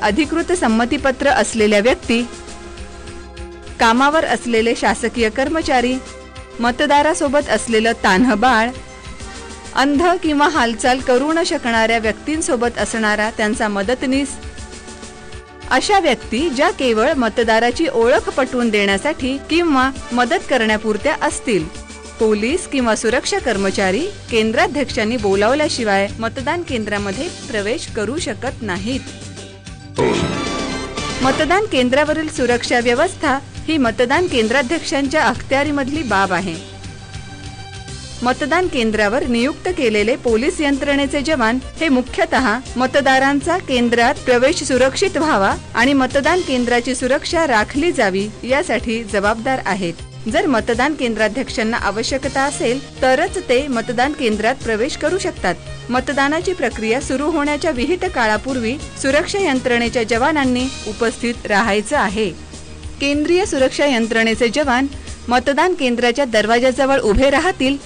अधिकृत संमतीपत्र असलेल्या व्यक्ती, कामावर असलेले शासकीय कर्मचारी, मतदारासोबत असलेलं तान्ह बाळ, अंध किंवा हालचाल करू न शकणाऱ्या व्यक्तींसोबत असणारा त्यांचा मदतनीस, अशा व्यक्ती ज्या केवळ मतदाराची ओळख पटवून देण्यासाठी किंवा मदत करण्यापुरत्या असतील. पोलीस किंवा सुरक्षा कर्मचारी केंद्राध्यक्षांनी बोलावल्याशिवाय मतदान केंद्रामध्ये प्रवेश करू शकत नाहीत. मतदान केंद्रावरील सुरक्षा व्यवस्था ही मतदान केंद्राध्यक्षांच्या अखत्यारीमधली बाब आहे. मतदान केंद्रावर नियुक्त केलेले पोलीस यंत्रणेचे जवान हे मुख्यतः मतदारांचा केंद्रात प्रवेश सुरक्षित व्हावा आणि मतदान केंद्राची सुरक्षा राखली जावी यासाठी जबाबदार आहेत. जर मतदान केंद्राध्यक्षांना आवश्यकता असेल तरच ते मतदान केंद्रात प्रवेश करू शकतात. मतदानाची प्रक्रिया सुरू होण्याच्या विहित काळापूर्वी सुरक्षा यंत्रणेच्या जवानांनी उपस्थित राहायचं आहे. केंद्रीय सुरक्षा यंत्रणेचे जवान मतदान केंद्राच्या दरवाजाजवळ उभे राहतील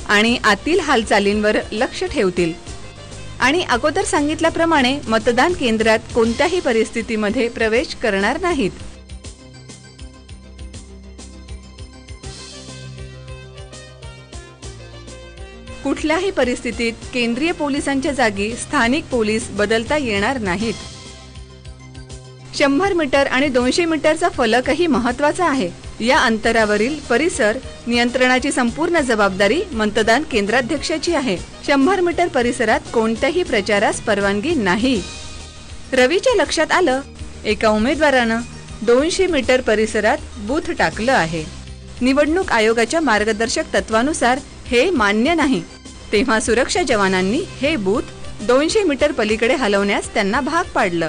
आणि आतील हालचालींवर लक्ष ठेवतील आणि अगोदर सांगितल्याप्रमाणे मतदान केंद्रात कोणत्याही परिस्थितीमध्ये प्रवेश करणार नाहीत. कुठल्याही परिस्थितीत केंद्रीय पोलिसांच्या जागी स्थानिक पोलीस बदलता येणार नाहीत. 100 मीटर आणि 200 मीटरचा फलकही महत्त्वाचा आहे. या अंतरावरील परिसर नियंत्रणाची संपूर्ण जबाबदारी मतदान केंद्राध्यक्षाची आहे. 100 मीटर परिसरात कोणत्याही प्रचारास परवानगी नाही. रवीच्या लक्षात आलं, एका उमेदवारानं 200 मीटर परिसरात बूथ टाकलं आहे. निवडणूक आयोगाच्या मार्गदर्शक तत्वानुसार हे मान्य नाही. तेव्हा सुरक्षा जवानांनी हे बूथ 200 मीटर पलीकडे हलवण्यास त्यांना भाग पाडलं.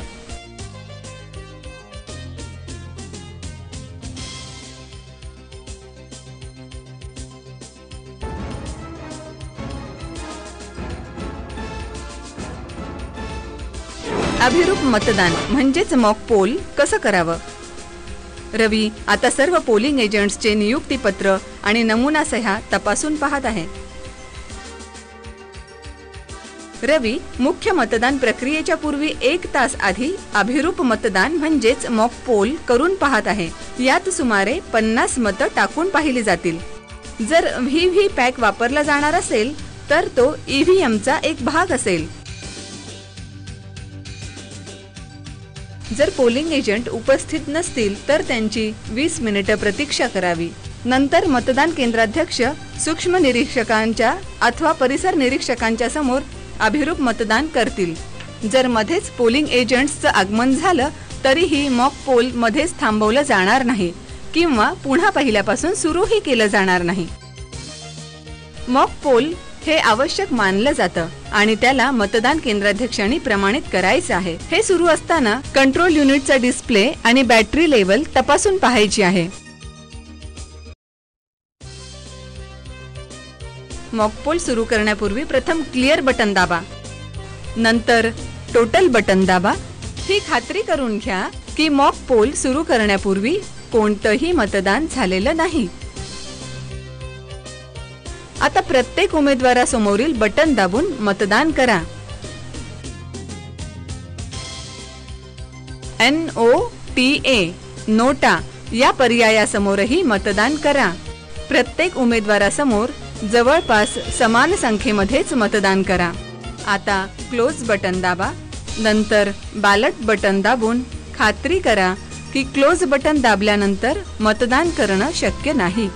अभिरूप मतदान म्हणजेच मॉक पोल कसं करावं? रवी आता सर्व पोलिंग एजंट्सचे नियुक्तीपत्र आणि नमुना सह्या तपासून पाहत आहे. रवी मुख्य मतदान प्रक्रियेच्या पूर्वी 1 तास आधी अभिरूप मतदान म्हणजेच मॉक पोल करून पाहत आहे. यात सुमारे 50 मतं टाकून पाहिली जातील. जर व्हीव्ही पॅक वापरला जाणार असेल तर तो ईव्हीएमचा एक भाग असेल. जर पोलिंग एजंट उपस्थित नसतील तर त्यांची 20 मिनिटं प्रतीक्षा करावी. नंतर मतदान केंद्राध्यक्ष सूक्ष्म निरीक्षकांच्या अथवा परिसर निरीक्षकांच्या समोर अभिरूप मतदान करतील. जर मध्येच पोलिंग एजंट्सचं आगमन झालं तरीही मॉक पोल मध्येच थांबवलं जाणार नाही किंवा पुन्हा पहिल्यापासून सुरूही केलं जाणार नाही. मॉक पोल हे आवश्यक मानलं जातं आणि त्याला मतदान केंद्राध्यक्षांनी प्रमाणित करायचं आहे. हे सुरू असताना कंट्रोल युनिटचा डिस्प्ले आणि बॅटरी लेवल तपासून पाहायची आहे. मॉक पोल सुरू करण्यापूर्वी प्रथम क्लिअर बटन दाबा, नंतर टोटल बटन दाबा. ही खात्री करून घ्या की मॉक पोल सुरू करण्यापूर्वी कोणतंही मतदान झालेलं नाही. आता प्रत्येक उमेदवारासमोरील बटन दाबून मतदान करा. NOTA नोटा या पर्यायासमोरही मतदान करा. प्रत्येक उमेदवारासमोर जवळपास समान संख्येमध्येच मतदान करा. आता क्लोज बटन दाबा. नंतर बॅलट बटन दाबून खात्री करा की क्लोज बटन दाबल्यानंतर मतदान करणं शक्य नाही.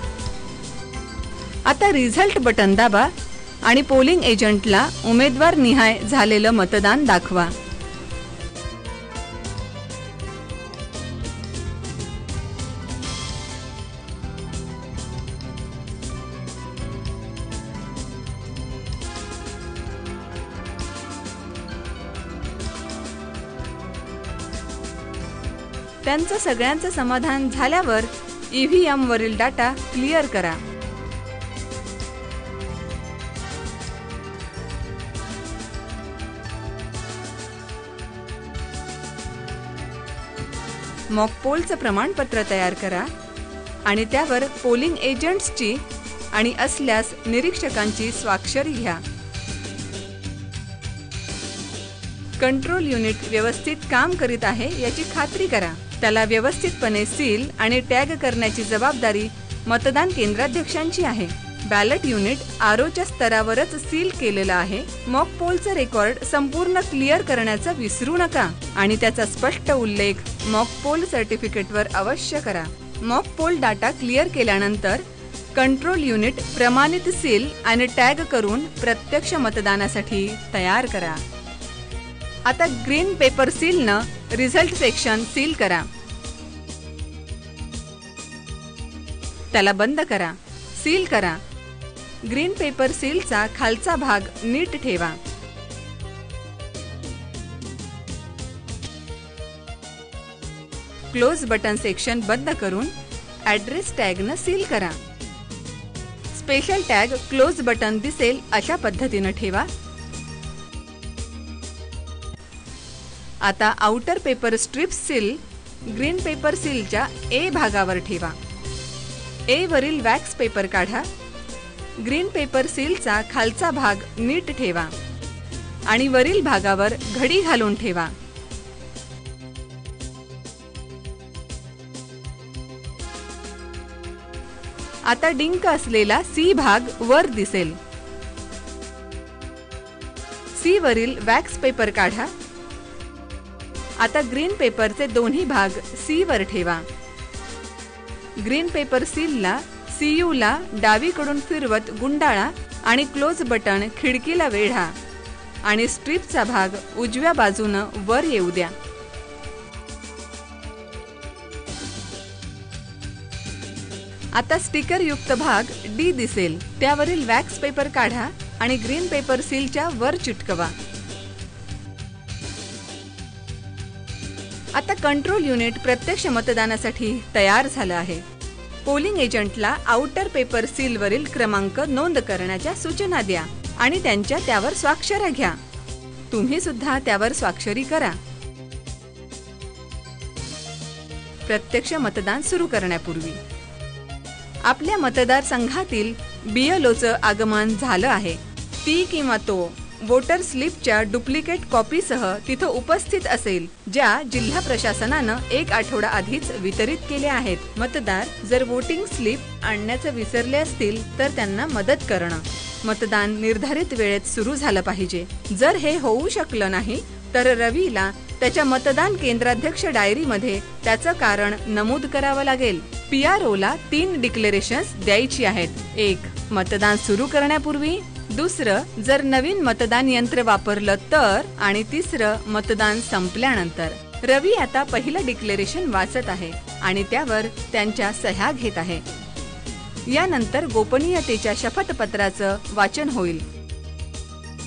आता रिझल्ट बटन दाबा आणि पोलिंग एजंटला उमेदवार निहाय झालेलं मतदान दाखवा. त्यांचं सगळ्यांचं समाधान झाल्यावर ईव्हीएम वरील डाटा क्लिअर करा. मॉक पोलचं प्रमाणपत्र तयार करा आणि त्यावर पोलिंग एजंट्सची आणि असल्यास निरीक्षकांची स्वाक्षरी घ्या. कंट्रोल युनिट व्यवस्थित काम करीत आहे याची खात्री करा. त्याला व्यवस्थितपणे सील आणि टॅग करण्याची जबाबदारी मतदान केंद्राध्यक्षांची आहे. बॅलेट युनिट आरओच्या स्तरावरच सील केलेलं आहे. मॉक पोलचं रेकॉर्ड संपूर्ण क्लिअर करण्याचं विसरू नका आणि त्याचा स्पष्ट उल्लेख मॉक पोल सर्टिफिकेटवर अवश्य करा. मॉक पोल डाटा क्लिअर केल्यानंतर कंट्रोल युनिट प्रमाणित सील आणि टॅग करून प्रत्यक्ष मतदानासाठी तयार करा. आता ग्रीन पेपर सीलनं रिझल्ट सेक्शन सील करा. त्याला बंद करा, सील करा. ग्रीन पेपर सीलचा खालचा भाग नीट ठेवा. क्लोज बटन सेक्शन बंद करून ॲड्रेस टॅगनं सील करा. स्पेशल टॅग क्लोज बटन दिसेल अशा पद्धतीनं ठेवा. आता outer paper strip seal green paper सीलच्या ए भागावर ठेवा. ए वरील वॅक्स पेपर काढा. ग्रीन पेपर सीलचा खालचा भाग नीट ठेवा आणि वरील भागावर घडी घालून ठेवा. आता डिंक असलेला सी भाग वर दिसेल. सी वरील वॅक्स पेपर काढा. आता ग्रीन पेपरचे दोन्ही भाग सी वर ठेवा. ग्रीन पेपर सीलला CU ला डावीकडून फिरवत गुंडाळा आणि क्लोज बटन खिडकीला वेढा आणि स्ट्रिपचा भाग उजव्या बाजूनं वर येऊ द्या. आता स्टिकर युक्त भाग डी दिसेल. त्यावरील वॅक्स पेपर काढा आणि ग्रीन पेपर सीलच्या वर चिटकवा. आता कंट्रोल युनिट प्रत्यक्ष मतदानासाठी तयार झालं आहे. पोलिंग एजंटला आउटर पेपर सीलवरील क्रमांक नोंद करण्याच्या सूचना द्या आणि त्यांच्या त्यावर स्वाक्षऱ्या घ्या. तुम्ही सुद्धा त्यावर स्वाक्षरी करा. प्रत्यक्ष मतदान सुरू करण्यापूर्वी आपल्या मतदारसंघातील BLOचं आगमन झालं आहे. ती किंवा तो वोटर स्लिपच्या डुप्लिकेट कॉपीसह तिथं उपस्थित असेल, ज्या जिल्हा प्रशासनानं 1 आठवडा आधीच वितरित केल्या आहेत. मतदार जर वोटिंग स्लिप आणण्याचं विसरले असतील तर त्यांना मदत करणं. मतदान निर्धारित वेळेत सुरू झालं पाहिजे. जर हे होऊ शकलं नाही तर रवीला त्याच्या मतदान केंद्राध्यक्ष डायरीमध्ये त्याचं कारण नमूद करावं लागेल. PROला 3 डिक्लेरेशन्स द्यायची आहेत. 1. मतदान सुरू करण्यापूर्वी, दुसरं जर नवीन मतदान यंत्र वापरलं तर, आणि तिसरं मतदान संपल्यानंतर. रवी आता पहिलं डिक्लेरेशन वाचत आहे आणि त्यावर त्यांच्या सह्या घेत आहे. यानंतर गोपनीयतेच्या शपथपत्राचं वाचन होईल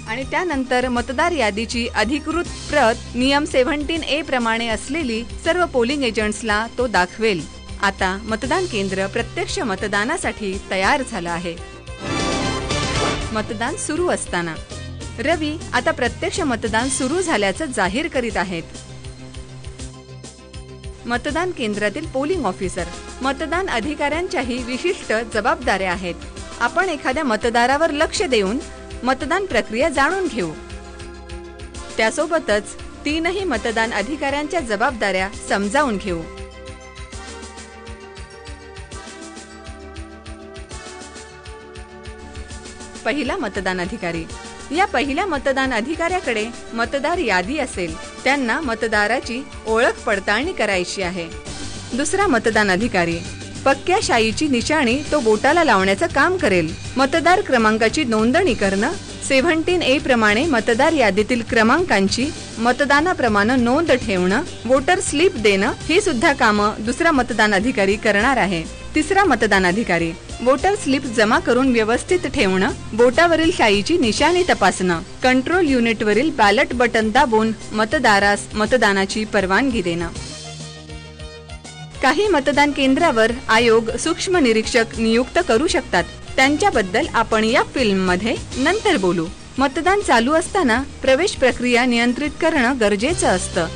आणि त्यानंतर मतदार यादीची अधिकृत प्रत नियम 17A प्रमाणे असलेली सर्व पोलिंग एजंट्सला तो दाखवेल. आता मतदान केंद्र प्रत्यक्ष मतदानासाठी तयार झालं आहे. मतदान सुरू असताना रवी आता प्रत्यक्ष मतदान सुरू झाल्याचं जाहीर करीत आहेत. मतदान केंद्रातील पोलिंग ऑफिसर मतदान अधिकाऱ्यांच्याही विशिष्ट जबाबदाऱ्या आहेत. आपण एखाद्या मतदारावर लक्ष देऊन मतदान प्रक्रिया जाणून घेऊ. त्यासोबतच 3ही मतदान अधिकाऱ्यांच्या जबाबदाऱ्या समजावून घेऊ. पहिला मतदान अधिकारी. या पहिल्या मतदान अधिकाऱ्याकडे मतदार यादी असेल. त्यांना मतदाराची ओळख पडताळणी करायची आहे. दुसरा मतदान अधिकारी पक्क्या शाईची निशाणी तो बोटाला लावण्याचं काम करेल. मतदार क्रमांकाची नोंदणी करणं, 17A प्रमाणे मतदार यादीतील क्रमांकांची मतदानाप्रमाणे नोंद ठेवणं, वोटर स्लिप देणं ही सुद्धा कामं दुसरा मतदान अधिकारी करणार आहे. तिसरा मतदान अधिकारी वोटर स्लिप जमा करून व्यवस्थित ठेवणं, बोटावरील शाईची निशाणी तपासणं, कंट्रोल युनिटवरील बॅलेट बटन दाबून मतदारास मतदानाची परवानगी देणं. काही मतदान केंद्रावर आयोग सूक्ष्म निरीक्षक नियुक्त करू शकतात. त्यांच्याबद्दल आपण या फिल्ममध्ये नंतर बोलू. मतदान चालू असताना प्रवेश प्रक्रिया नियंत्रित करणं गरजेचं असतं.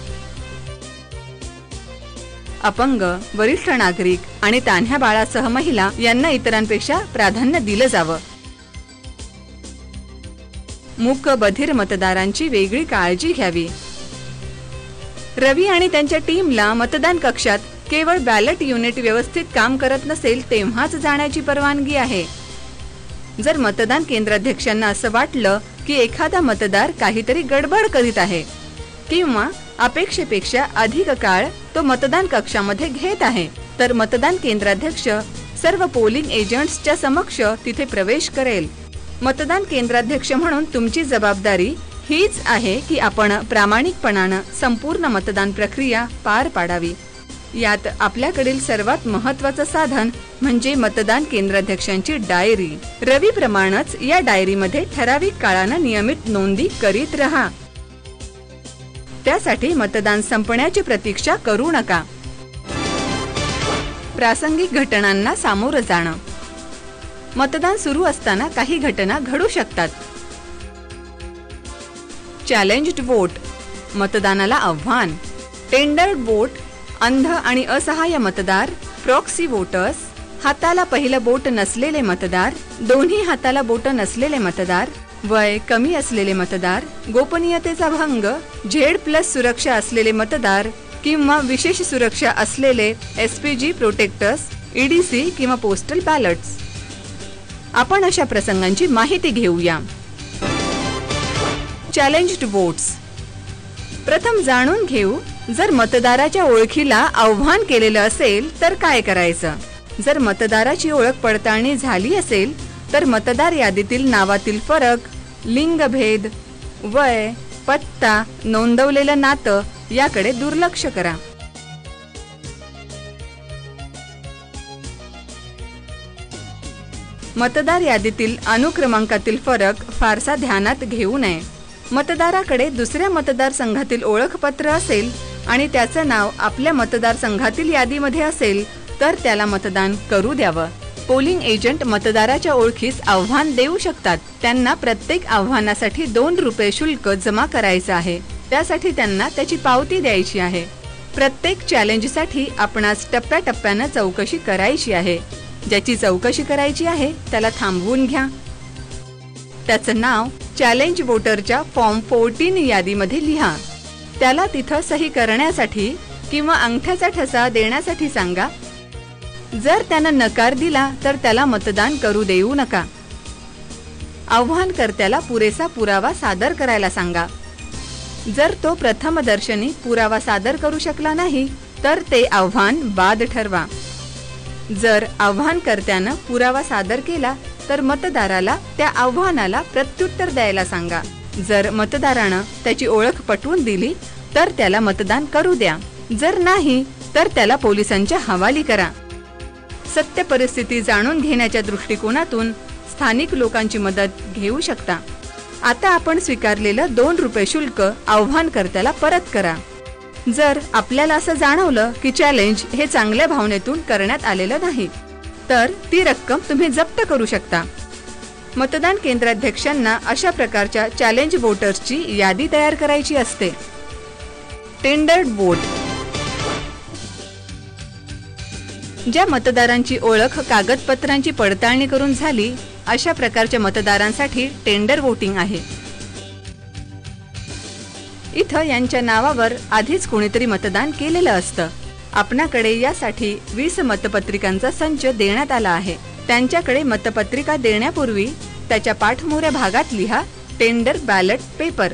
अपंग, वरिष्ठ नागरिक आणि तान्ह्या बाळासह महिला यांना इतरांपेक्षा प्राधान्य दिलं जावं. मूक बधिर मतदारांची वेगळी काळजी घ्यावी. रवी आणि त्यांच्या टीमला मतदान कक्षात केवळ बॅलेट युनिट व्यवस्थित काम करत नसेल तेव्हाच जाण्याची परवानगी आहे. जर मतदान केंद्राध्यक्षांना असं वाटलं की एखादा मतदार काहीतरी गडबड करीत आहे किंवा अपेक्षेपेक्षा अधिक काळ तो मतदान कक्षामध्ये घेत आहे, तर मतदान केंद्राध्यक्ष सर्व पोलिंग एजंट्सच्या समक्ष तिथे प्रवेश करेल. मतदान केंद्राध्यक्ष म्हणून तुमची जबाबदारी हीच आहे की आपण प्रामाणिकपणानं संपूर्ण मतदान प्रक्रिया पार पाडावी. यात आपल्याकडील सर्वात महत्त्वाचं साधन म्हणजे मतदान केंद्राध्यक्षांची डायरी. रवीप्रमाणेच या डायरीमध्ये ठराविक काळानं नियमित नोंदी करीत रहा. त्यासाठी मतदान संपण्याची प्रतीक्षा करू नका. प्रासंगिक घटनांना सामोरं जाणं. मतदान सुरू असताना काही घटना घडू शकतात. चॅलेंज्ड वोट, मतदानाला आव्हान. टेंडर्ड वोट, अंध आणि असहाय्य मतदार. प्रॉक्सी वोटर्स, हाताला पहिलं बोट नसलेले मतदार, दोन्ही हाताला बोट नसलेले मतदार, वय कमी असलेले मतदार, गोपनीयतेचा भंग, Z+ सुरक्षा असलेले मतदार किंवा विशेष सुरक्षा असलेले SPG प्रोटेक्टर्स, EDC किंवा पोस्टल बॅलेट्स. आपण अशा प्रसंगांची माहिती घेऊया. Challenged votes. प्रथम जाणून घेऊ, जर मतदाराच्या ओळखीला आव्हान केलेलं असेल तर काय करायचं. जर मतदाराची ओळख पडताळणी झाली असेल तर मतदार यादीतील नावातील फरक, लिंगभेद, वय, पत्ता, नोंदवलेलं नातं याकडे दुर्लक्ष करा. मतदार यादीतील अनुक्रमांकातील फरक फारसा ध्यानात घेऊ नये. मतदाराकडे दुसऱ्या मतदारसंघातील ओळखपत्र असेल आणि त्याचं नाव आपल्या मतदारसंघातील यादीमध्ये असेल तर त्याला मतदान करू द्यावं. पोलिंग एजंट मतदाराच्या ओळखीस आव्हान देऊ शकतात. त्यांना प्रत्येक आव्हानासाठी ₹2 शुल्क जमा करायचं आहे. त्यासाठी त्यांना त्याची पावती द्यायची आहे. प्रत्येक चॅलेंजसाठी आपणास टप्प्याटप्प्यानं चौकशी करायची आहे. ज्याची चौकशी करायची आहे त्याला थांबवून घ्या. त्याचं नाव चॅलेंज वोटरच्या फॉर्म 14 यादीमध्ये लिहा. त्याला तिथं सही करण्यासाठी किंवा अंगठ्याचा ठसा देण्यासाठी सांगा. जर त्यानं नकार दिला तर त्याला मतदान करू देऊ नका. आव्हानकर्त्याला पुरेसा पुरावा सादर करायला सांगा. जर तो प्रथमदर्शनी पुरावा सादर करू शकला नाही तर ते आव्हान बाद ठरवा. जर आव्हानकर्त्यानं पुरावा सादर केला तर मतदाराला त्या आव्हानाला प्रत्युत्तर द्यायला सांगा. जर मतदारानं त्याची ओळख पटवून दिली तर त्याला मतदान करू द्या. जर नाही तर त्याला पोलिसांच्या हवाली करा. सत्य परिस्थिती जाणून घेण्याच्या दृष्टिकोनातून स्थानिक लोकांची मदत घेऊ शकता. आता आपण स्वीकारलेलं ₹2 शुल्क आव्हानकर्त्याला परत करा. जर आपल्याला असं जाणवलं की चॅलेंज हे चांगल्या भावनेतून करण्यात आलेलं नाही तर ती रक्कम तुम्ही जप्त करू शकता. मतदान केंद्राध्यक्षांना अशा प्रकारच्या चॅलेंज वोटर्सची यादी तयार करायची असते. Tendered vote. ज्या मतदारांची ओळख कागदपत्रांची पडताळणी करून झाली अशा प्रकारच्या मतदारांसाठी टेंडर वोटिंग आहे. इथं यांच्या नावावर आधीच कोणीतरी मतदान केलेलं असतं. आपणाकडे यासाठी 20 मतपत्रिकांचा संच देण्यात आला आहे. त्यांच्याकडे मतपत्रिका देण्यापूर्वी त्याच्या पाठमोऱ्या भागात लिहा टेंडर बॅलेट पेपर.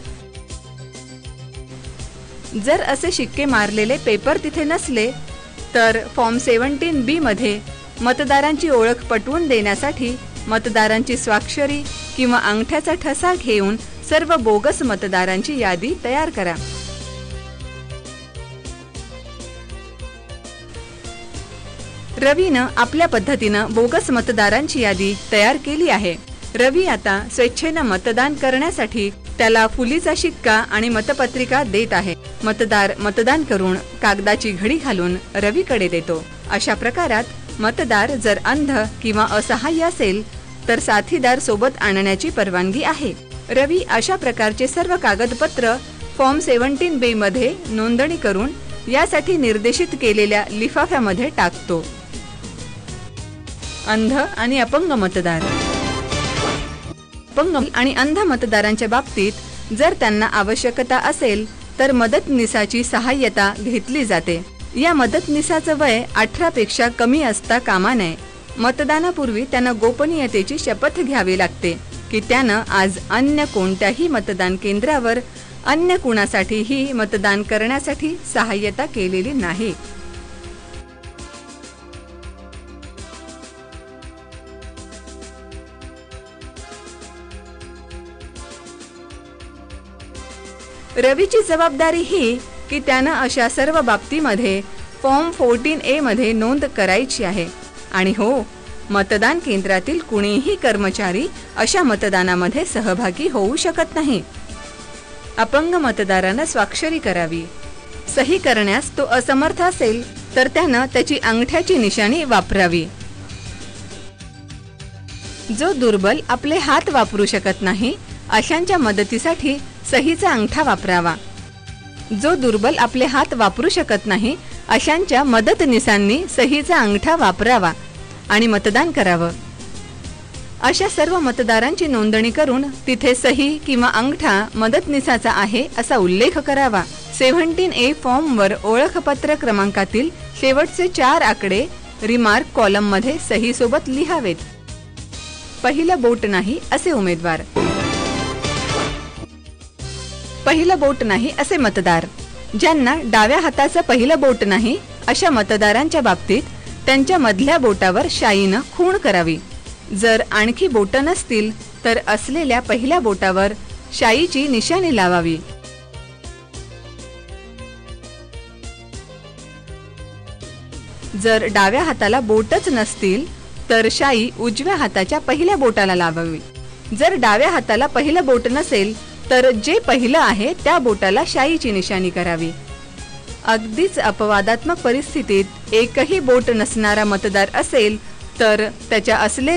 जर असे शिक्के मारलेले पेपर तिथे नसले तर फॉर्म 17B मध्ये मतदारांची ओळख पटवून देण्यासाठी मतदारांची स्वाक्षरी किंवा अंगठ्याचा ठसा घेऊन सर्व बोगस मतदारांची यादी तयार करा. रवीनं आपल्या पद्धतीनं बोगस मतदारांची यादी तयार केली आहे. रवी आता स्वेच्छेनं मतदान करण्यासाठी त्याला फुलीचा शिक्का आणि मतपत्रिका देत आहे. मतदार मतदान करून कागदाची घडी घालून रवीकडे देतो. अशा प्रकारात मतदार जर अंध किंवा असहाय्य असेल तर साथीदार सोबत आणण्याची परवानगी आहे. रवी अशा प्रकारचे सर्व कागदपत्र फॉर्म 17B मध्ये नोंदणी करून यासाठी निर्देशित केलेल्या लिफाफ्यामध्ये टाकतो. अंध आणि अपंग मतदार. अपंग आणि अंध मतदारांच्या बाबतीत जर त्यांना आवश्यकता असेल तर मदतनीसाची सहाय्यता घेतली जाते। या मदतनीसाचं वय 18 पेक्षा कमी असता कामा नये। मतदानापूर्वी त्यानं गोपनीयतेची शपथ घ्यावी लागते की त्यानं आज अन्य कोणत्याही मतदान केंद्रावर अन्य कुणासाठीही मतदान करण्यासाठी सहाय्यता केलेली नाही। रवीची जबाबदारी ही की त्यानं अशा सर्व बाबतीमध्ये फॉर्म 14A मध्ये नोंद करायची आहे। आणि हो, मतदान केंद्रातील कुणीही कर्मचारी अशा मतदानामध्ये सहभागी होऊ शकत नाही। अपंग मतदारानं स्वाक्षरी करावी। सही करण्यास तो असमर्थ असेल तर त्यानं त्याची अंगठ्याची निशाणी वापरावी। जो दुर्बल आपले हात वापरू शकत नाही अशांच्या मदतीसाठी सहीचा अंगठा वापरावा। जो दुर्बल आपले हात वापरू शकत नाही अशांच्या मदतनीसांनी सहीचा अंगठा वापरावा आणि मतदान करावं। अशा सर्व मतदारांची नोंदणी करून तिथे सही किंवा अंगठा मदतनीसाचा आहे असा उल्लेख करावा। 17A फॉर्मवर ओळखपत्र क्रमांकातील शेवटचे 4 आकडे रिमार्क कॉलम मध्ये सही सोबत लिहावेत। पहिलं बोट नाही असे उमेदवार, पहिलं बोट नाही असे मतदार। ज्यांना डाव्या हाताचं पहिलं बोट नाही अशा मतदारांच्या बाबतीत त्यांच्या मधल्या बोटावर शाईनं खूण करावी। जर आणखी बोट नसतील तर असलेल्या पहिल्या बोटावर शाईची निशाणी लावावी। जर डाव्या हाताला बोटच नसतील तर शाई उजव्या हाताच्या पहिल्या बोटाला लावावी। जर डाव्या हाताला पहिलं बोट नसेल तर जे पहिलं आहे त्या बोटाला शाईची निशाणी करावी। अगदीच अपवादात्मक परिस्थितीत एकही बोट नसणारा मतदार असेल तर त्याच्या असले